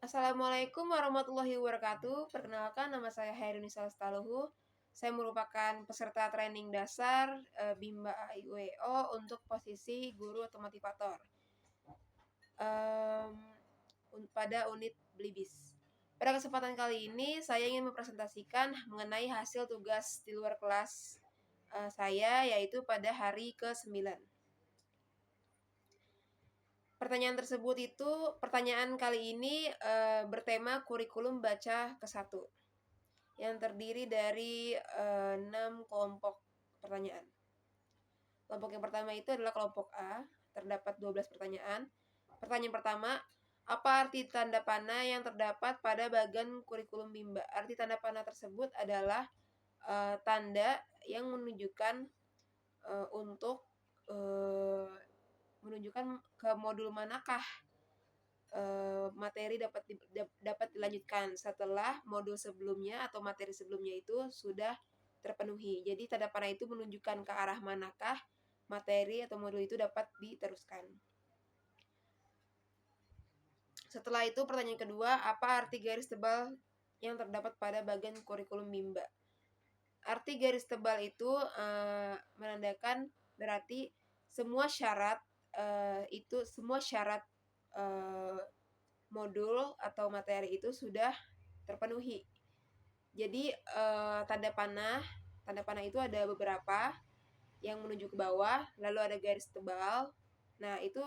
Assalamualaikum warahmatullahi wabarakatuh. Perkenalkan, nama saya Hairunisa Lestaluhu. Saya merupakan peserta training dasar Bimba AIUEO untuk posisi guru atau motivator pada unit Blibis. Pada kesempatan kali ini, saya ingin mempresentasikan mengenai hasil tugas di luar kelas saya, yaitu pada hari ke-9. Pertanyaan kali ini bertema kurikulum baca ke-1 yang terdiri dari 6 kelompok pertanyaan. Kelompok yang pertama itu adalah kelompok A, terdapat 12 pertanyaan. Pertanyaan pertama, apa arti tanda panah yang terdapat pada bagian kurikulum Bimba? Arti tanda panah tersebut adalah tanda yang menunjukkan menunjukkan ke modul manakah materi dapat dilanjutkan setelah modul sebelumnya atau materi sebelumnya itu sudah terpenuhi. Jadi tanda panah itu menunjukkan ke arah manakah materi atau modul itu dapat diteruskan. Setelah itu pertanyaan kedua, apa arti garis tebal yang terdapat pada bagian kurikulum Bimba? Arti garis tebal itu menandakan berarti semua syarat modul atau materi itu sudah terpenuhi. Jadi tanda panah itu ada beberapa yang menuju ke bawah, lalu ada garis tebal. Nah, itu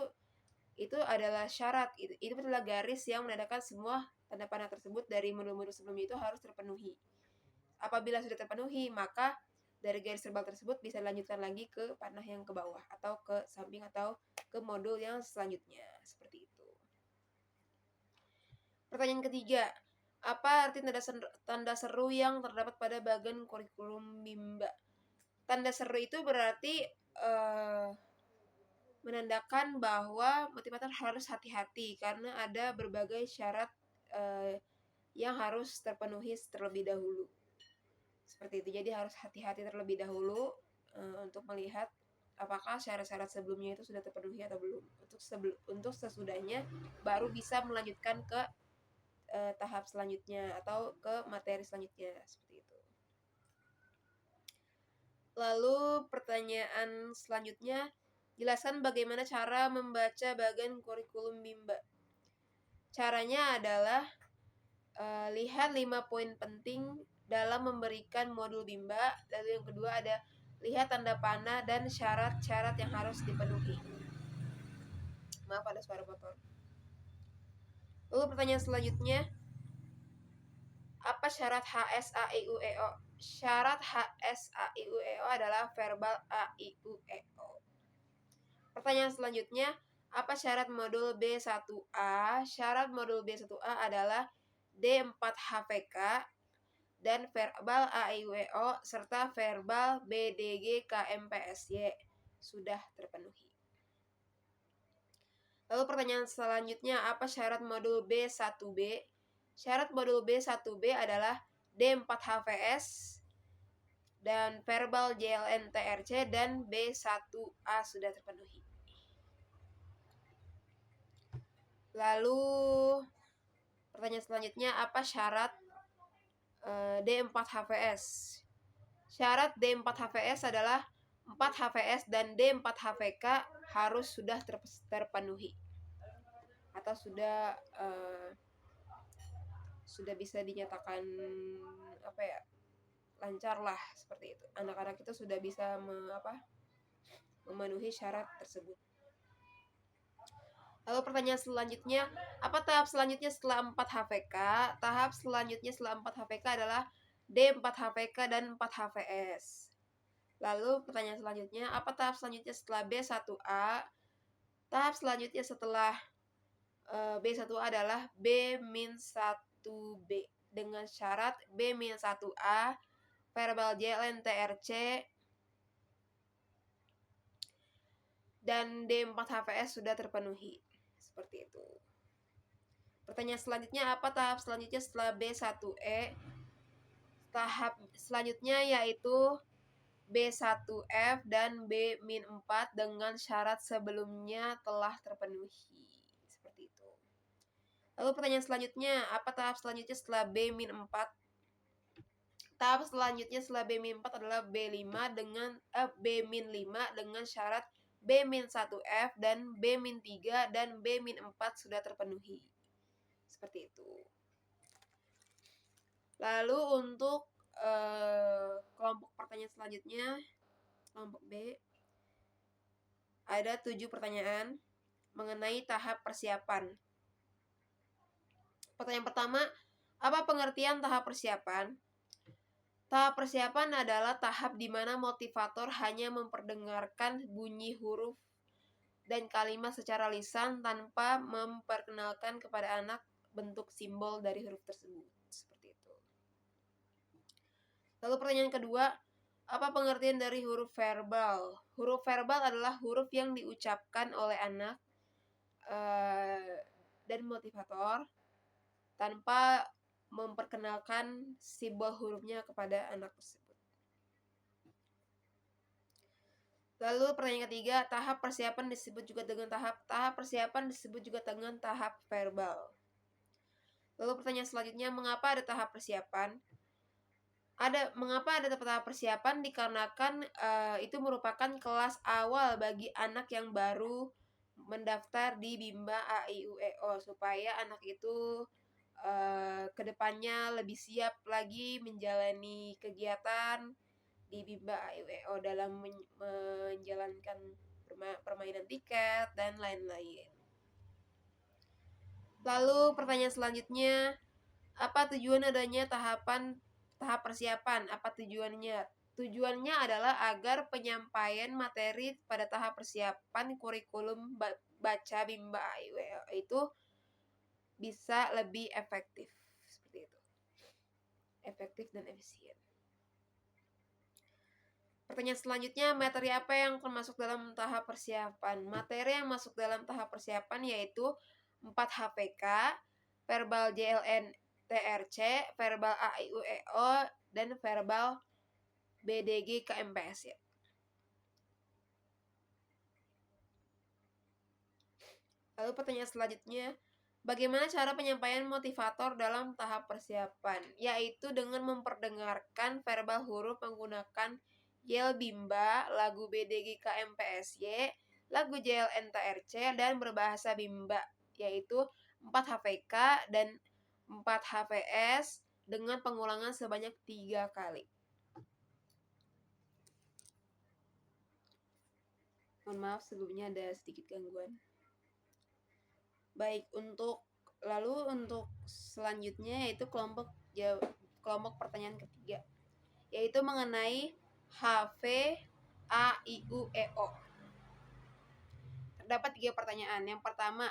adalah syarat. Itu adalah garis yang menandakan semua tanda panah tersebut dari modul-modul sebelumnya itu harus terpenuhi. Apabila sudah terpenuhi, maka dari garis tebal tersebut bisa dilanjutkan lagi ke panah yang ke bawah atau ke samping atau ke modul yang selanjutnya, seperti itu. Pertanyaan ketiga, apa arti tanda seru yang terdapat pada bagian kurikulum Bimba? Tanda seru itu berarti menandakan bahwa motivator harus hati-hati karena ada berbagai syarat yang harus terpenuhi terlebih dahulu. Seperti itu, jadi harus hati-hati terlebih dahulu untuk melihat apakah syarat-syarat sebelumnya itu sudah terpenuhi atau belum. Untuk sesudahnya baru bisa melanjutkan ke tahap selanjutnya atau ke materi selanjutnya, seperti itu. Lalu pertanyaan selanjutnya, jelaskan bagaimana cara membaca bagian kurikulum Bimba. Caranya adalah lihat 5 poin penting dalam memberikan modul Bimba. Lalu yang kedua ada lihat tanda panah dan syarat-syarat yang harus dipenuhi. Maaf, ada suara motor. Lalu pertanyaan selanjutnya, apa syarat HSAIUEO? Syarat HSAIUEO adalah verbal AIUEO. Pertanyaan selanjutnya, apa syarat modul B1A? Syarat modul B1A adalah D4HVK dan verbal AIUEO serta verbal BDG KMPSY sudah terpenuhi. Lalu pertanyaan selanjutnya, apa syarat modul B1B? Syarat modul B1B adalah D4HVS dan verbal JLNTRC dan B1A sudah terpenuhi. Lalu pertanyaan selanjutnya, apa syarat D4HVS? Syarat D4HVS adalah 4 HVS dan D4 HVK harus sudah terpenuhi atau sudah bisa dinyatakan lancar lah, seperti itu. Anak-anak itu sudah bisa memenuhi syarat tersebut. Lalu pertanyaan selanjutnya, apa tahap selanjutnya setelah 4 HVK? Tahap selanjutnya setelah 4 HVK adalah D4 HVK dan 4 HVS. Lalu pertanyaan selanjutnya, apa tahap selanjutnya setelah B1A? Tahap selanjutnya setelah B1A adalah B-1B dengan syarat B-1A, verbal JLNTRC dan D4HVS sudah terpenuhi. Seperti itu. Pertanyaan selanjutnya, apa tahap selanjutnya setelah B1E? Tahap selanjutnya yaitu B1F dan B-4 dengan syarat sebelumnya telah terpenuhi. Seperti itu. Lalu pertanyaan selanjutnya, apa tahap selanjutnya setelah B-4? Tahap selanjutnya setelah B-4 adalah B-5 dengan syarat B-1F dan B-3 dan B-4 sudah terpenuhi. Seperti itu. Lalu untuk kelompok pertanyaan selanjutnya, kelompok B, ada 7 pertanyaan mengenai tahap persiapan. Pertanyaan pertama, apa pengertian tahap persiapan? Tahap persiapan adalah tahap di mana motivator hanya memperdengarkan bunyi huruf dan kalimat secara lisan tanpa memperkenalkan kepada anak bentuk simbol dari huruf tersebut. Seperti itu. Lalu pertanyaan kedua, apa pengertian dari huruf verbal? Huruf verbal adalah huruf yang diucapkan oleh anak dan motivator tanpa memperkenalkan simbol hurufnya kepada anak tersebut. Lalu pertanyaan ketiga, tahap persiapan disebut juga dengan tahap persiapan disebut juga dengan tahap verbal. Lalu pertanyaan selanjutnya, mengapa ada tahap persiapan? Mengapa ada tahap persiapan? Dikarenakan itu merupakan kelas awal bagi anak yang baru mendaftar di Bimba A I U E O, supaya anak itu kedepannya lebih siap lagi menjalani kegiatan di Bimba A I U E O dalam menjalankan permainan tiket dan lain-lain. Lalu pertanyaan selanjutnya, apa tujuan adanya tahap persiapan? Apa tujuannya? Tujuannya adalah agar penyampaian materi pada tahap persiapan kurikulum baca Bimba A I U E O itu bisa lebih efektif. Seperti itu. Efektif dan efisien. Pertanyaan selanjutnya, materi apa yang termasuk dalam tahap persiapan? Materi yang masuk dalam tahap persiapan yaitu 4 HPK, verbal JLN TRC, verbal A I U E O, dan verbal BDG KMPS ya. Lalu pertanyaan selanjutnya, bagaimana cara penyampaian motivator dalam tahap persiapan? Yaitu dengan memperdengarkan verbal huruf menggunakan Yel Bimba, lagu BDG KMPSY, lagu JLN TRC, dan berbahasa Bimba, yaitu 4 HPK dan 4 HVS dengan pengulangan sebanyak 3 kali. Mohon maaf sebelumnya ada sedikit gangguan. Baik, untuk selanjutnya yaitu kelompok pertanyaan ketiga, yaitu mengenai HV A I U E O. Terdapat 3 pertanyaan. Yang pertama,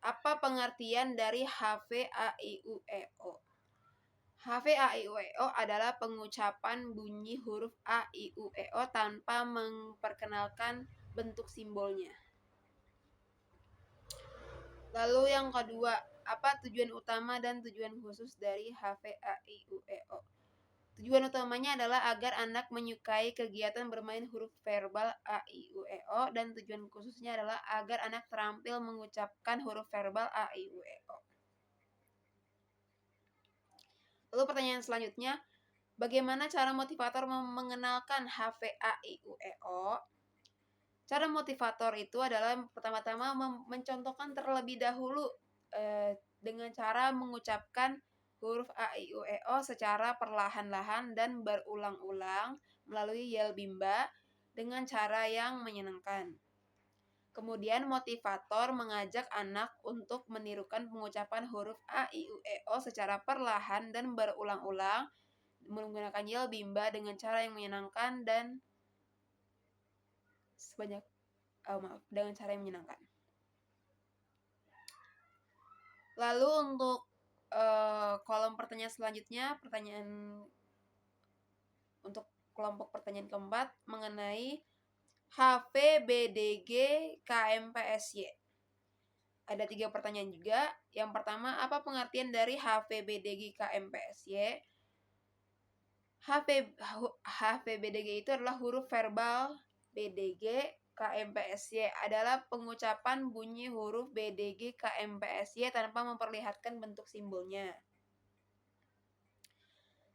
apa pengertian dari HV A I U E O? HV A I U E O adalah pengucapan bunyi huruf A I U E O tanpa memperkenalkan bentuk simbolnya. Lalu yang kedua, apa tujuan utama dan tujuan khusus dari HV A I U E O? Tujuan utamanya adalah agar anak menyukai kegiatan bermain huruf verbal A I U E O, dan tujuan khususnya adalah agar anak terampil mengucapkan huruf verbal A I U E O. Lalu pertanyaan selanjutnya, bagaimana cara motivator mengenalkan HV A I U E O? Cara motivator itu adalah pertama-tama mencontohkan terlebih dahulu dengan cara mengucapkan huruf A I U E O secara perlahan-lahan dan berulang-ulang melalui Yel Bimba dengan cara yang menyenangkan. Kemudian motivator mengajak anak untuk menirukan pengucapan huruf A I U E O secara perlahan dan berulang-ulang menggunakan Yel Bimba dengan cara yang menyenangkan dan dengan cara yang menyenangkan. Lalu untuk kolom pertanyaan selanjutnya, untuk kelompok pertanyaan keempat mengenai HVBDG KMPSY. Ada 3 pertanyaan juga. Yang pertama, apa pengertian dari HVBDG KMPSY? HVBDG itu adalah huruf verbal BDG KMPSY adalah pengucapan bunyi huruf BDG KMPSY tanpa memperlihatkan bentuk simbolnya.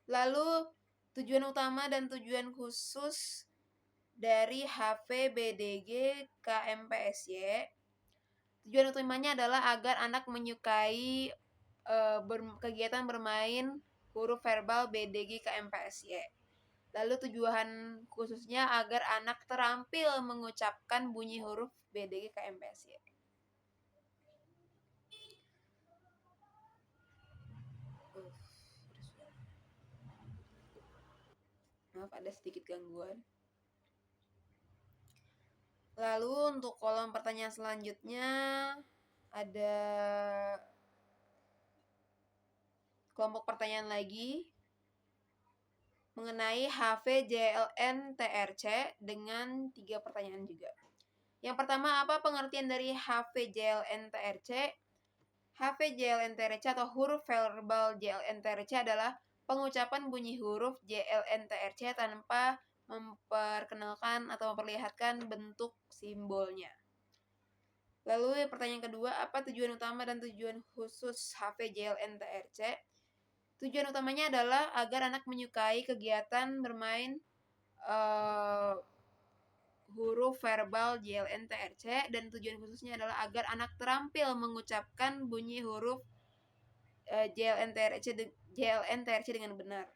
Lalu tujuan utama dan tujuan khusus dari HVBDG KMPSY. Tujuan utamanya adalah agar anak menyukai kegiatan bermain huruf verbal BDG KMPSY. Lalu tujuan khususnya agar anak terampil mengucapkan bunyi huruf BDG KMPSY. Maaf, ada sedikit gangguan. Lalu untuk kolom pertanyaan selanjutnya ada kelompok pertanyaan lagi mengenai HVJLN-TRC dengan 3 pertanyaan juga. Yang pertama, apa pengertian dari HVJLN-TRC? HVJLN-TRC atau huruf verbal JLN-TRC adalah pengucapan bunyi huruf JLN-TRC tanpa memperkenalkan atau memperlihatkan bentuk simbolnya. Lalu pertanyaan kedua, apa tujuan utama dan tujuan khusus HVJLN-TRC? Tujuan utamanya adalah agar anak menyukai kegiatan bermain huruf verbal JLN-TRC, dan tujuan khususnya adalah agar anak terampil mengucapkan bunyi huruf JLN-TRC dengan benar.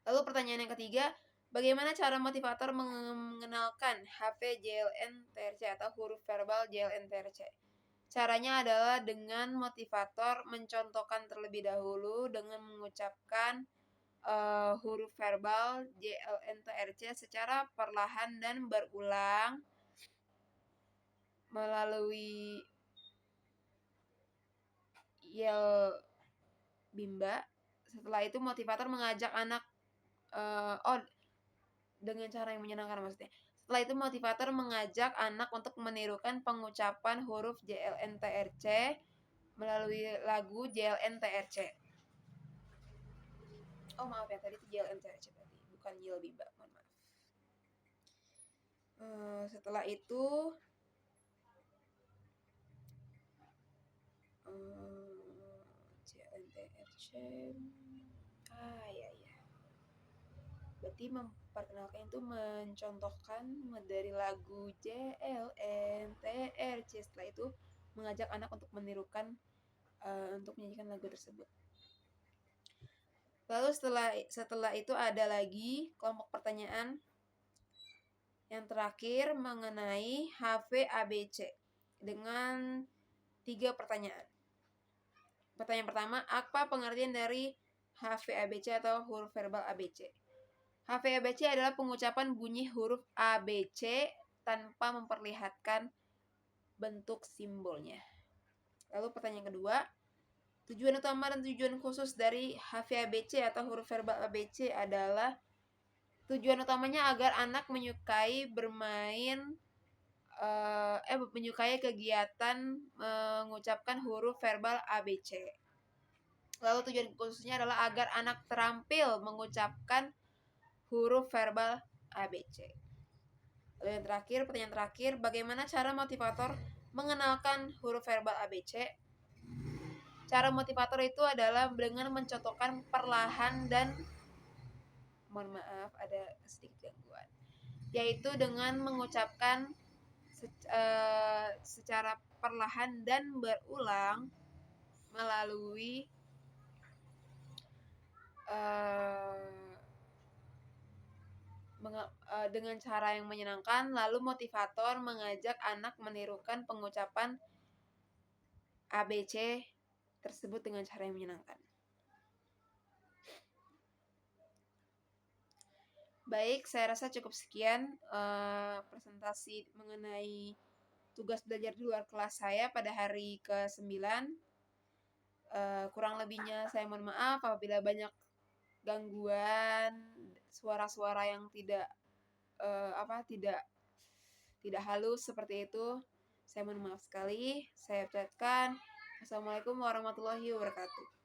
Lalu pertanyaan yang ketiga, bagaimana cara motivator mengenalkan HVJLN-TRC atau huruf verbal JLN-TRC? Caranya adalah dengan motivator mencontohkan terlebih dahulu dengan mengucapkan huruf verbal JLN-TRC secara perlahan dan berulang melalui yel bimba. Setelah itu motivator mengajak anak dengan cara yang menyenangkan maksudnya. Setelah itu motivator mengajak anak untuk menirukan pengucapan huruf JLN-TRC melalui lagu JLN-TRC. Oh maaf ya, tadi itu JLN-TRC berarti, bukan yel bimba, mohon maaf. Setelah itu JLN-TRC ya. Berarti memperkenalkan itu mencontohkan dari lagu JLN-TRC. Setelah itu mengajak anak untuk menirukan untuk menyanyikan lagu tersebut. Lalu setelah itu ada lagi kelompok pertanyaan yang terakhir mengenai HVABC dengan 3 pertanyaan. Pertanyaan pertama, apa pengertian dari HVABC atau huruf verbal ABC? HVABC adalah pengucapan bunyi huruf ABC tanpa memperlihatkan bentuk simbolnya. Lalu pertanyaan kedua, tujuan utama dan tujuan khusus dari HVABC atau huruf verbal ABC adalah tujuan utamanya agar anak menyukai menyukai kegiatan mengucapkan huruf verbal ABC. Lalu tujuan khususnya adalah agar anak terampil mengucapkan huruf verbal ABC. Lalu yang terakhir, pertanyaan terakhir, bagaimana cara motivator mengenalkan huruf verbal ABC? Cara motivator itu adalah dengan mencontohkan perlahan dan mohon maaf ada sedikit gangguan, yaitu dengan mengucapkan secara perlahan dan berulang melalui dengan cara yang menyenangkan. Lalu motivator mengajak anak menirukan pengucapan ABC tersebut dengan cara yang menyenangkan. Baik, saya rasa cukup sekian presentasi mengenai tugas belajar di luar kelas saya pada hari ke-9. Kurang lebihnya saya mohon maaf apabila banyak gangguan, suara-suara yang tidak halus seperti itu. Saya mohon maaf sekali. Saya ucapkan Assalamualaikum warahmatullahi wabarakatuh.